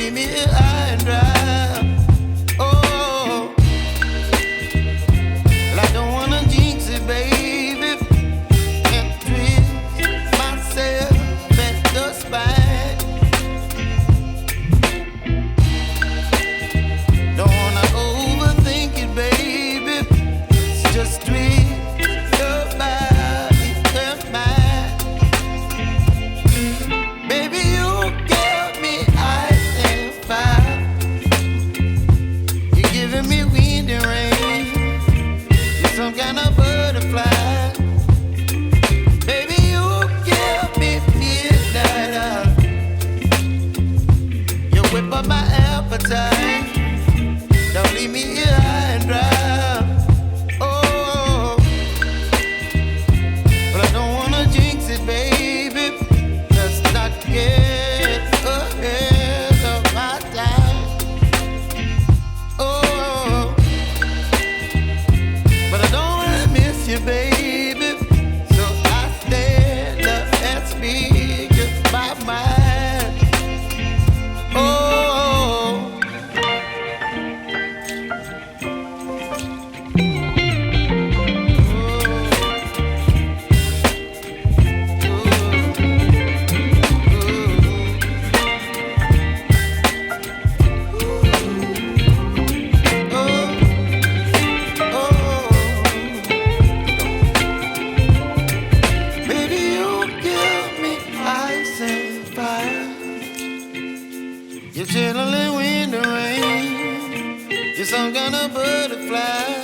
leave me here high and dry. Oh, well, I don't wanna jinx it, baby, and twist myself at the spine. Don't wanna overthink it, baby. It's just twist your body and mine. Baby, you give me ice and fire. You're giving me wind and rain. You're some kind of butterfly. Baby, you give me midnight. You whip up my appetite. Don't leave me here high and dry. Oh, but I don't wanna jinx it, baby. Let's not get ahead of my time. Oh, but I don't wanna miss you, baby. So I stand up and speak my mind. Oh. Baby, you give me ice and fire. You're channeling wind and rain. You're some kind of butterfly.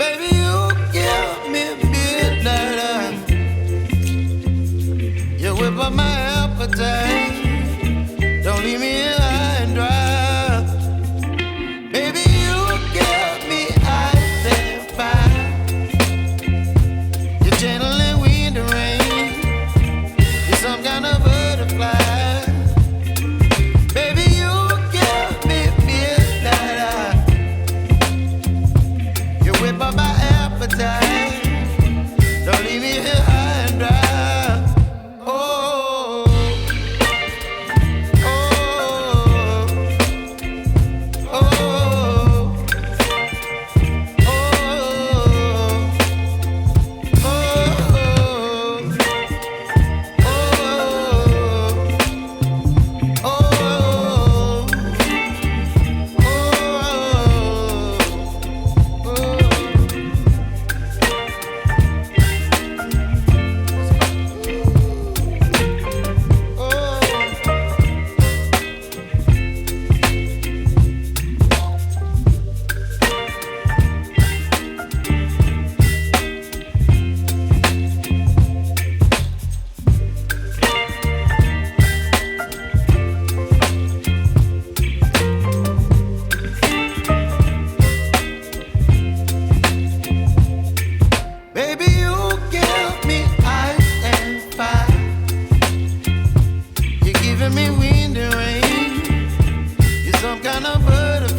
Baby, you give me midnight. You whip up my appetite. Don't leave me here high and dry. Baby, you give me ice and fire. You're channeling wind and rain. You're some kind of butterfly. Baby, you give me midnight. You whip up my appetite. Don't leave me here high and dry. Oh, oh, oh, oh, baby, you give me ice and fire. You're giving me wind and rain. You're some kind of butterfly.